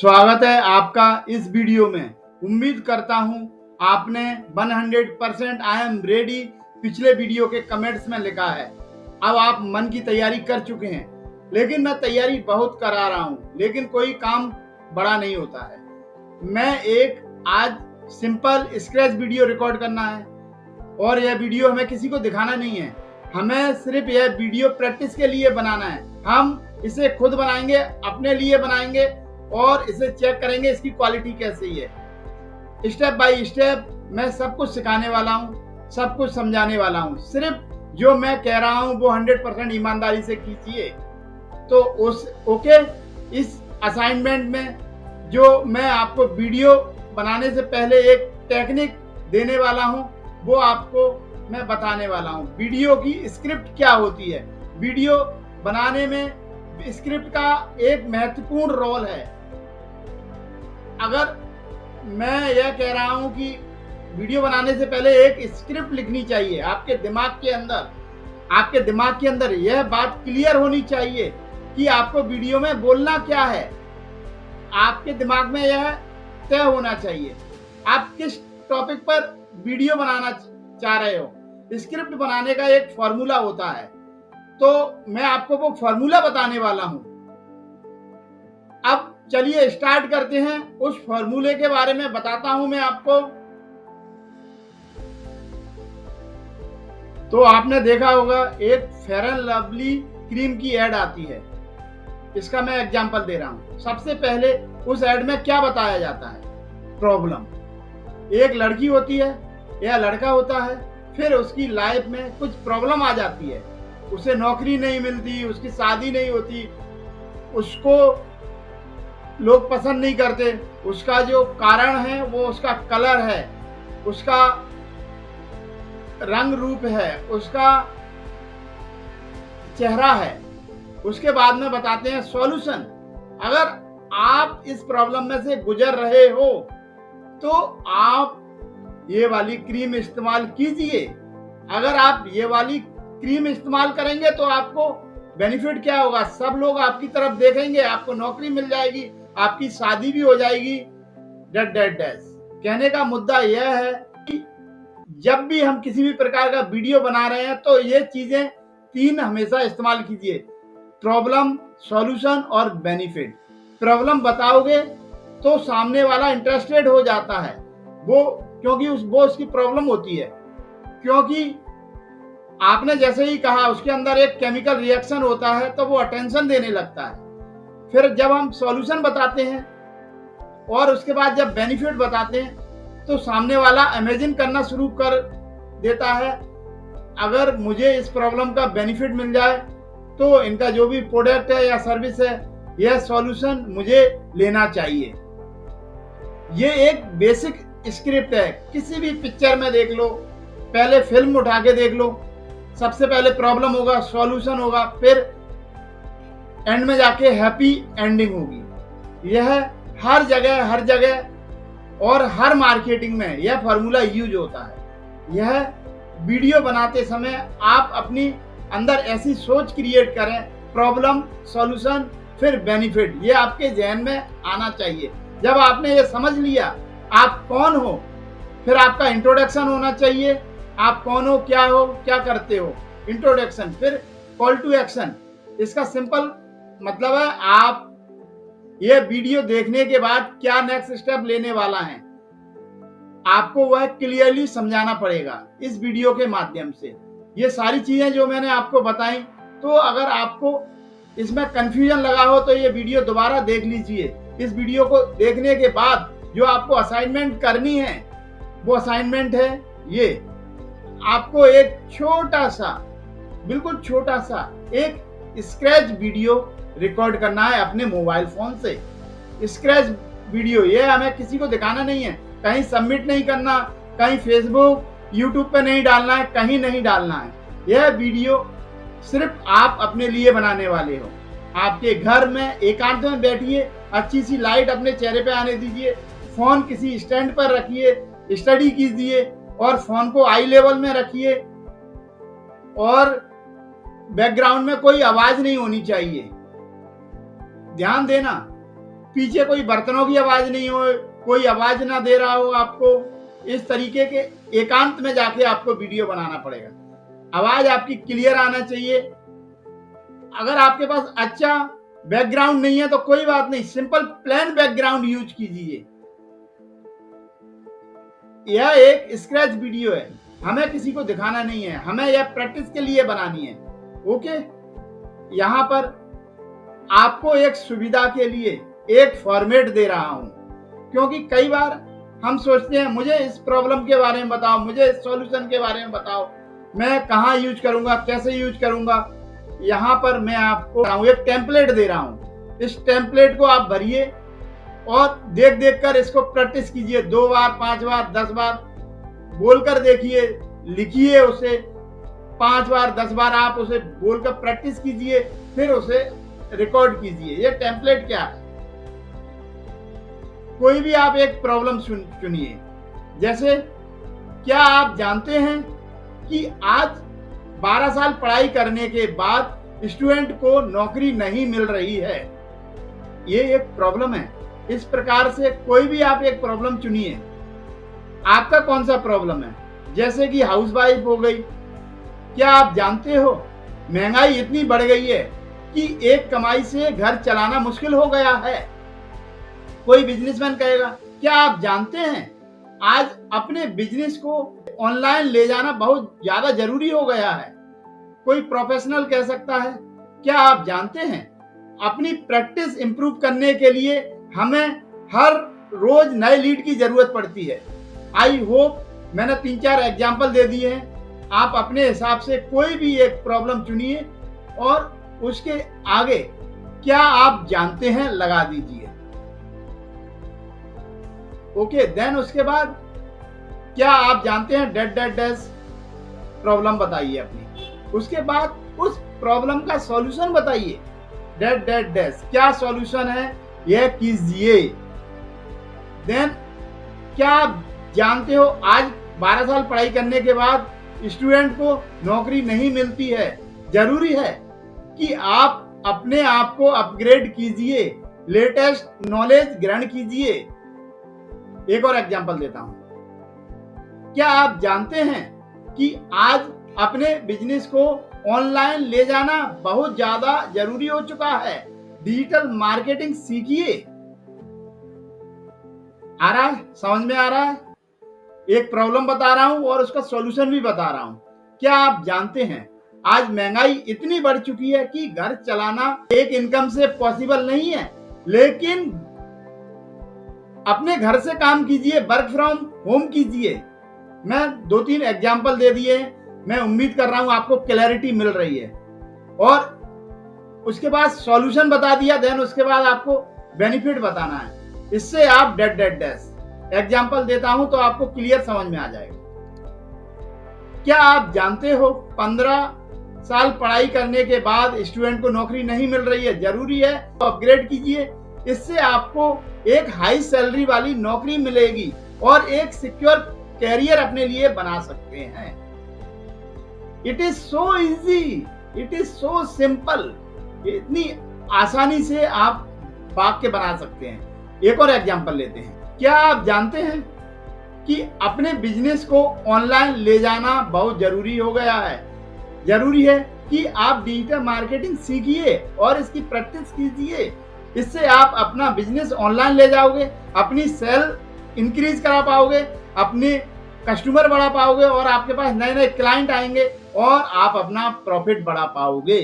स्वागत है आपका इस वीडियो में। उम्मीद करता हूं आपने 100% आई एम रेडी पिछले वीडियो के कमेंट्स में लिखा है। अब आप मन की तैयारी कर चुके हैं, लेकिन मैं तैयारी बहुत करा रहा हूं, लेकिन कोई काम बड़ा नहीं होता है। मैं एक आज सिंपल स्क्रैच वीडियो रिकॉर्ड करना है और यह वीडियो हमें किसी को दिखाना नहीं है। हमें सिर्फ यह वीडियो प्रैक्टिस के लिए बनाना है। हम इसे खुद बनाएंगे, अपने लिए बनाएंगे और इसे चेक करेंगे इसकी क्वालिटी कैसी है। स्टेप बाय स्टेप मैं सब कुछ सिखाने वाला हूँ, सब कुछ समझाने वाला हूँ। सिर्फ जो मैं कह रहा हूँ वो 100% ईमानदारी से कीजिए। तो इस असाइनमेंट में जो मैं आपको वीडियो बनाने से पहले एक टेक्निक देने वाला हूँ वो आपको मैं बताने वाला हूँ। वीडियो की स्क्रिप्ट क्या होती है, वीडियो बनाने में स्क्रिप्ट का एक महत्वपूर्ण रोल है। अगर मैं यह कह रहा हूं कि वीडियो बनाने से पहले एक स्क्रिप्ट लिखनी चाहिए, आपके दिमाग के अंदर यह बात क्लियर होनी चाहिए कि आपको वीडियो में बोलना क्या है। आपके दिमाग में यह तय होना चाहिए आप किस टॉपिक पर वीडियो बनाना चाह रहे हो। स्क्रिप्ट बनाने का एक फॉर्मूला होता है, तो मैं आपको वो फॉर्मूला बताने वाला हूं। अब चलिए स्टार्ट करते हैं। उस फॉर्मूले के बारे में बताता हूं मैं आपको। तो आपने देखा होगा एक फेयर एंड लवली क्रीम की एड आती है, इसका मैं एग्जांपल दे रहा हूं। सबसे पहले उस एड में क्या बताया जाता है? प्रॉब्लम। एक लड़की होती है या लड़का होता है, फिर उसकी लाइफ में कुछ प्रॉब्लम आ जाती है, उसे नौकरी नहीं मिलती, उसकी शादी नहीं होती, उसको लोग पसंद नहीं करते। उसका जो कारण है वो उसका कलर है, उसका रंग रूप है, उसका चेहरा है। उसके बाद में बताते हैं सॉल्यूशन। अगर आप इस प्रॉब्लम में से गुजर रहे हो तो आप ये वाली क्रीम इस्तेमाल कीजिए। अगर आप ये वाली क्रीम इस्तेमाल करेंगे तो आपको बेनिफिट क्या होगा? सब लोग आपकी तरफ देखेंगे, आपको नौकरी मिल जाएगी, आपकी शादी भी हो जाएगी। कहने का मुद्दा यह है कि जब भी हम किसी भी प्रकार का वीडियो बना रहे हैं तो ये चीजें तीन हमेशा इस्तेमाल कीजिए: प्रॉब्लम, सॉल्यूशन और बेनिफिट। प्रॉब्लम बताओगे तो सामने वाला इंटरेस्टेड हो जाता है, क्योंकि वो उसकी प्रॉब्लम होती है। क्योंकि आपने जैसे ही कहा उसके अंदर एक केमिकल रिएक्शन होता है तो वो अटेंशन देने लगता है। फिर जब हम सॉल्यूशन बताते हैं और उसके बाद जब बेनिफिट बताते हैं तो सामने वाला इमेजिन करना शुरू कर देता है, अगर मुझे इस प्रॉब्लम का बेनिफिट मिल जाए तो इनका जो भी प्रोडक्ट है या सर्विस है, यह सॉल्यूशन मुझे लेना चाहिए। ये एक बेसिक स्क्रिप्ट है। किसी भी पिक्चर में देख लो, पहले फिल्म उठा के देख लो, सबसे पहले प्रॉब्लम होगा, सॉल्यूशन होगा, फिर एंड में जाके हैप्पी एंडिंग होगी। यह हर जगह और हर मार्केटिंग में यह फॉर्मूला यूज होता है। यह वीडियो बनाते समय आप अपनी अंदर ऐसी सोच क्रिएट करें, प्रॉब्लम, सॉल्यूशन, फिर बेनिफिट, ये आपके जहन में आना चाहिए। जब आपने ये समझ लिया आप कौन हो, फिर आपका इंट्रोडक्शन होना चाहिए। आप कौन हो, क्या करते हो, इंट्रोडक्शन, फिर कॉल टू एक्शन। इसका सिंपल मतलब है आप ये वीडियो देखने के बाद क्या नेक्स्ट स्टेप लेने वाला है, आपको वह क्लियरली समझाना पड़ेगा इस वीडियो के माध्यम से। ये सारी चीजें जो मैंने आपको बताई, तो अगर आपको इसमें कंफ्यूजन लगा हो तो ये वीडियो दोबारा देख लीजिए। इस वीडियो को देखने के बाद जो आपको असाइनमेंट करनी है वो असाइनमेंट है ये। आपको एक छोटा सा, बिल्कुल छोटा सा एक स्क्रैच वीडियो रिकॉर्ड करना है अपने मोबाइल फोन से। स्क्रैच वीडियो ये हमें किसी को दिखाना नहीं है, कहीं सबमिट नहीं करना, कहीं फेसबुक, यूट्यूब पे नहीं डालना है, कहीं नहीं डालना है। यह वीडियो सिर्फ आप अपने लिए बनाने वाले हो। आपके घर में एकांत में बैठिए, अच्छी सी लाइट अपने चेहरे पे आने दीजिए, फोन किसी स्टैंड पर रखिए, स्टडी कीजिए और फोन को आई लेवल में रखिए और बैकग्राउंड में कोई आवाज नहीं होनी चाहिए। ध्यान देना, पीछे कोई बर्तनों की आवाज नहीं हो, कोई आवाज ना दे रहा हो आपको, इस तरीके के एकांत में जाके आपको वीडियो बनाना पड़ेगा। आवाज आपकी क्लियर आना चाहिए। अगर आपके पास अच्छा बैकग्राउंड नहीं है तो कोई बात नहीं, सिंपल प्लेन बैकग्राउंड यूज कीजिए। यह एक स्क्रैच वीडियो है, हमें किसी को दिखाना नहीं है, हमें यह प्रैक्टिस के लिए बनानी है। ओके, यहां पर आपको एक सुविधा के लिए एक फॉर्मेट दे रहा हूं, क्योंकि कई बार हम सोचते हैं मुझे इस प्रॉब्लम के बारे में बताओ, मुझे इस सॉल्यूशन के बारे में बताओ, मैं कहां यूज करूंगा, कैसे यूज करूंगा। यहां पर मैं आपको एक टेम्पलेट दे रहा हूं, इस टेम्पलेट को आप भरिए और देख देख कर इसको प्रैक्टिस कीजिए। 2 बार, 5 बार, 10 बार बोलकर देखिए, लिखिए उसे 5 बार, 10 बार आप उसे बोलकर प्रैक्टिस कीजिए, फिर उसे रिकॉर्ड कीजिए। ये टेम्पलेट क्या है? कोई भी आप एक प्रॉब्लम चुनिए। जैसे, क्या आप जानते हैं कि आज 12 साल पढ़ाई करने के बाद स्टूडेंट को नौकरी नहीं मिल रही है? ये एक प्रॉब्लम है। इस प्रकार से कोई भी आप एक प्रॉब्लम चुनिए। आपका कौन सा प्रॉब्लम है? जैसे कि हाउसवाइफ हो गई। क्या आप जानते हो महंगाई इतनी बढ़ गई है कि एक कमाई से घर चलाना मुश्किल हो गया है? कोई बिजनेसमैन कहेगा। क्या आप जानते हैं आज अपने बिजनेस को ऑनलाइन ले जाना बहुत ज्यादा जरूरी हो गया है? कोई प्रोफेशनल कह सकता है। क्या आप जानते हैं अपनी प्रैक्टिस इंप्रूव करने के लिए हमें हर रोज नए लीड की जरूरत पड़ती है। आई होप मैंने 3-4 एग्जाम्पल दे दिए हैं। आप अपने हिसाब से कोई भी एक प्रॉब्लम चुनिए और उसके आगे क्या आप जानते हैं लगा दीजिए। ओके, देन उसके बाद क्या आप जानते हैं डेट डेट डैश प्रॉब्लम बताइए अपनी। उसके बाद उस प्रॉब्लम का सॉल्यूशन बताइए। डेट डेट डैश क्या सॉल्यूशन है यह कीजिए। देन क्या आप जानते हो आज 12 साल पढ़ाई करने के बाद स्टूडेंट को नौकरी नहीं मिलती है? जरूरी है कि आप अपने आप को अपग्रेड कीजिए, लेटेस्ट नॉलेज ग्रहण कीजिए। एक और एग्जांपल देता हूं। क्या आप जानते हैं कि आज अपने बिजनेस को ऑनलाइन ले जाना बहुत ज्यादा जरूरी हो चुका है? डिजिटल मार्केटिंग सीखिए। आ रहा है? समझ में आ रहा है? एक प्रॉब्लम बता रहा हूं और उसका सॉल्यूशन भी बता रहा हूं। क्या आप जानते हैं आज महंगाई इतनी बढ़ चुकी है कि घर चलाना एक इनकम से पॉसिबल नहीं है, लेकिन अपने घर से काम कीजिए, वर्क फ्रॉम होम कीजिए। मैं 2-3 एग्जाम्पल दे दिए। मैं उम्मीद कर रहा हूं आपको क्लैरिटी मिल रही है। और उसके बाद सॉल्यूशन बता दिया, देन उसके बाद आपको बेनिफिट बताना है। इससे आप डेट डेट डैश एग्जाम्पल देता हूं तो आपको क्लियर समझ में आ जाएगा। क्या आप जानते हो 15 साल पढ़ाई करने के बाद स्टूडेंट को नौकरी नहीं मिल रही है? जरूरी है तो अपग्रेड कीजिए। इससे आपको एक हाई सैलरी वाली नौकरी मिलेगी और एक सिक्योर कैरियर अपने लिए बना सकते हैं। It is so easy, it is so simple. इतनी आसानी से आप वाक्य बना सकते हैं। एक और एग्जांपल लेते हैं। क्या आप जानते हैं कि अपने बिजनेस को ऑनलाइन ले जाना बहुत जरूरी हो गया है? जरूरी है कि आप डिजिटल मार्केटिंग सीखिए और इसकी प्रैक्टिस कीजिए। इससे आप अपना बिजनेस ऑनलाइन ले जाओगे, अपनी सेल इंक्रीज करा पाओगे, अपने कस्टमर बढ़ा पाओगे और आपके पास नए नए क्लाइंट आएंगे और आप अपना प्रॉफिट बढ़ा पाओगे।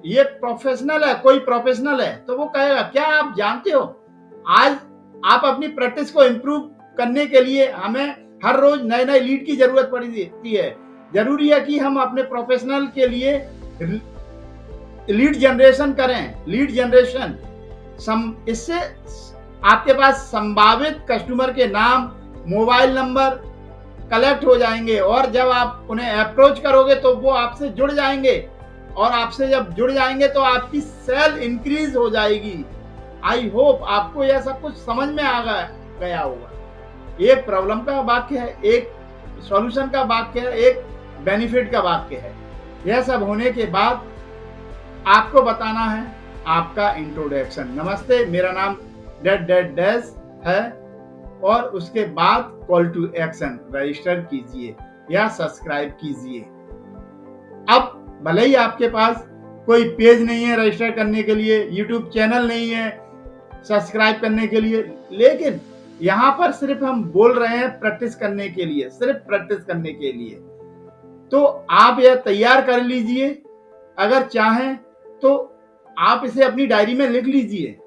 ये प्रोफेशनल है। कोई प्रोफेशनल है तो वो कहेगा। क्या आप जानते हो आज आप अपनी प्रैक्टिस को इंप्रूव करने के लिए हमें हर रोज नए नए लीड की जरूरत पड़ती है। जरूरी है कि हम अपने प्रोफेशनल के लिए लीड जनरेशन करें। लीड जनरेशन इससे आपके पास संभावित कस्टमर के नाम, मोबाइल नंबर कलेक्ट हो जाएंगे और जब आप उन्हें अप्रोच करोगे तो वो आपसे जुड़ जाएंगे और आपसे जब जुड़ जाएंगे तो आपकी सेल इंक्रीज हो जाएगी। आई होप आपको यह सब कुछ समझ में आ गया होगा। एक प्रॉब्लम का वाक्य है, एक सॉल्यूशन का वाक्य है, एक बेनिफिट का वाक्य है। यह सब होने के बाद आपको बताना है आपका इंट्रोडक्शन। नमस्ते, मेरा नाम डैट डैट डैश है और उसके बाद कॉल टू एक्शन, रजिस्टर कीजिए या सब्सक्राइब कीजिए। अब भले ही आपके पास कोई पेज नहीं है रजिस्टर करने के लिए, यूट्यूब चैनल नहीं है सब्सक्राइब करने के लिए, लेकिन यहाँ पर सिर्फ हम बोल रहे हैं प्रैक्टिस करने के लिए, सिर्फ प्रैक्टिस करने के लिए। तो आप यह तैयार कर लीजिए, अगर चाहें तो आप इसे अपनी डायरी में लिख लीजिए।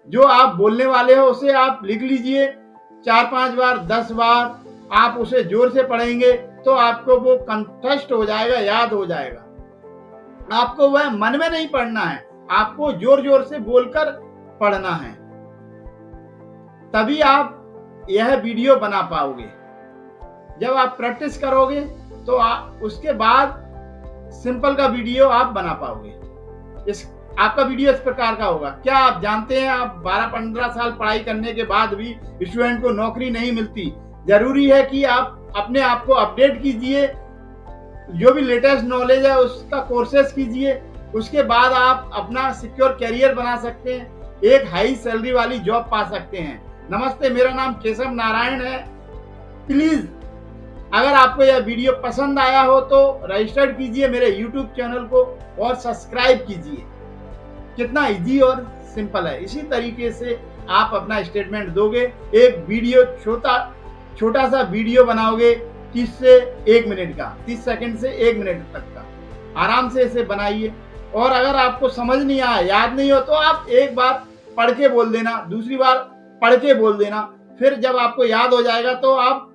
जो आप बोलने वाले हो उसे आप लिख लीजिए 4-5 बार, 10 बार आप उसे जोर से पढ़ेंगे तो आपको वो कंठस्थ हो जाएगा, याद हो जाएगा। आपको वह मन में नहीं पढ़ना है, आपको जोर जोर से बोलकर पढ़ना है, तभी आप यह वीडियो बना पाओगे। जब आप प्रैक्टिस करोगे तो उसके बाद सिंपल का वीडियो आप बना पाओगे। आपका वीडियो इस प्रकार का होगा। क्या आप जानते हैं, आप 12-15 साल पढ़ाई करने के बाद भी स्टूडेंट को नौकरी नहीं मिलती। जरूरी है कि आप अपने आप को अपडेट कीजिए, जो भी लेटेस्ट नॉलेज है उसका कोर्सेस कीजिए, उसके बाद आप अपना सिक्योर कैरियर बना सकते हैं, एक हाई सैलरी वाली जॉब पा सकते हैं। नमस्ते, मेरा नाम केशव नारायण है। प्लीज अगर आपको यह वीडियो पसंद आया हो तो रजिस्टर कीजिए मेरे YouTube चैनल को और सब्सक्राइब कीजिए। कितना इजी और सिंपल है। इसी तरीके से आप अपना स्टेटमेंट दोगे, एक वीडियो छोटा सा वीडियो बनाओगे 30 से 1 मिनट का, 30 सेकंड से 1 मिनट तक का, आराम से इसे बनाइए। और अगर आपको समझ नहीं आया, याद नहीं हो, तो आप एक बार पढ़ के बोल देना, दूसरी बार पढ़ के बोल देना, फिर जब आपको याद हो जाएगा तो आप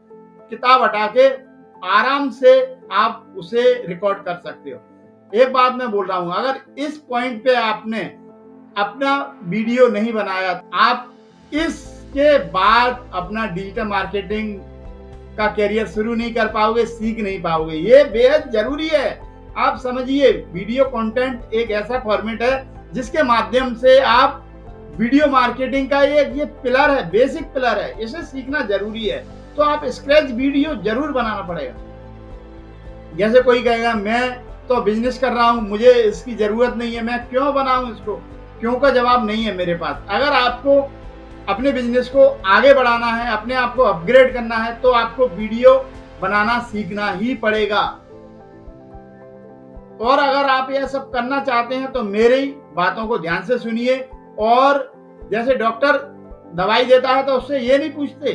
किताब हटा के आराम से आप उसे रिकॉर्ड कर सकते हो। एक बात मैं बोल रहा हूं, अगर इस पॉइंट पे आपने अपना वीडियो नहीं बनाया, आप इसके बाद अपना डिजिटल मार्केटिंग का कैरियर शुरू नहीं कर पाओगे, सीख नहीं पाओगे। ये बेहद जरूरी है। आप समझिए, वीडियो कंटेंट एक ऐसा फॉर्मेट है जिसके माध्यम से आप वीडियो मार्केटिंग का ये पिलर है, बेसिक पिलर है, इसे सीखना जरूरी है। तो आप स्क्रैच वीडियो जरूर बनाना पड़ेगा। जैसे कोई कहेगा मैं तो बिजनेस कर रहा हूं, मुझे इसकी जरूरत नहीं है, मैं क्यों बनाऊं इसको? क्यों का जवाब नहीं है मेरे पास। अगर आपको अपने बिजनेस को आगे बढ़ाना है, अपने आप को अपग्रेड करना है, तो आपको वीडियो बनाना सीखना ही पड़ेगा। और अगर आप यह सब करना चाहते हैं तो मेरी बातों को ध्यान से सुनिए। और जैसे डॉक्टर दवाई देता है तो उससे ये नहीं पूछते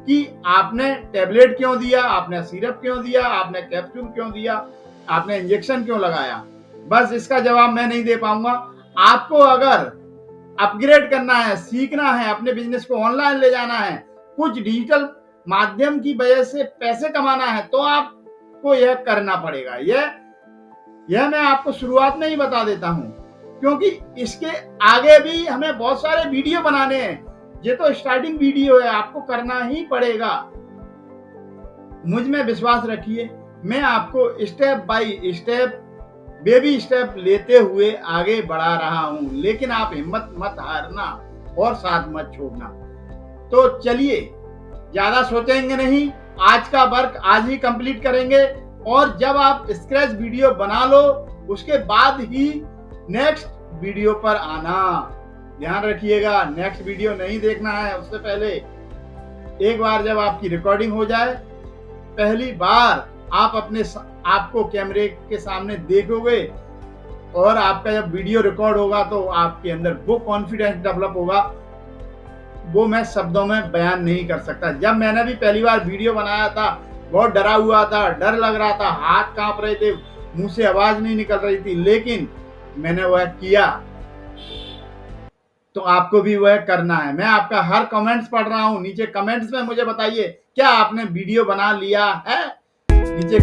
कि आपने टैबलेट क्यों दिया, आपने सिरप क्यों दिया, आपने कैप्सूल क्यों दिया, आपने इंजेक्शन क्यों लगाया। बस इसका जवाब मैं नहीं दे पाऊंगा। आपको अगर अपग्रेड करना है, सीखना है, अपने बिजनेस को ऑनलाइन ले जाना है, कुछ डिजिटल माध्यम की वजह से पैसे कमाना है, तो आपको यह करना पड़ेगा। यह मैं आपको शुरुआत में ही बता देता हूं, क्योंकि इसके आगे भी हमें बहुत सारे वीडियो बनाने हैं। ये तो स्टार्टिंग वीडियो है, आपको करना ही पड़ेगा। मुझ में विश्वास रखिए, मैं आपको step by step, baby step लेते हुए आगे बढ़ा रहा हूं। लेकिन आप हिम्मत मत हारना और साथ मत छोड़ना। तो चलिए, ज्यादा सोचेंगे नहीं, आज का वर्क आज ही कंप्लीट करेंगे। और जब आप स्क्रैच वीडियो बना लो, उसके बाद ही नेक्स्ट वीडियो पर आना। ध्यान रखिएगा, नेक्स्ट वीडियो नहीं देखना है। उससे पहले एक बार जब आपकी रिकॉर्डिंग हो जाए, पहली बार आप आपको कैमरे के सामने देखोगे और आपका जब वीडियो रिकॉर्ड होगा तो आपके अंदर वो कॉन्फिडेंस डेवलप होगा, वो मैं शब्दों में बयान नहीं कर सकता। जब मैंने भी पहली बार वीडियो बनाया था, बहुत डरा हुआ था, डर लग रहा था, हाथ कांप रहे थे, मुंह से आवाज नहीं निकल रही थी, लेकिन मैंने वह किया। तो आपको भी वह करना है। मैं आपका हर कमेंट्स पढ़ रहा हूं, नीचे कमेंट्स में मुझे बताइए क्या आपने वीडियो बना लिया है। नीचे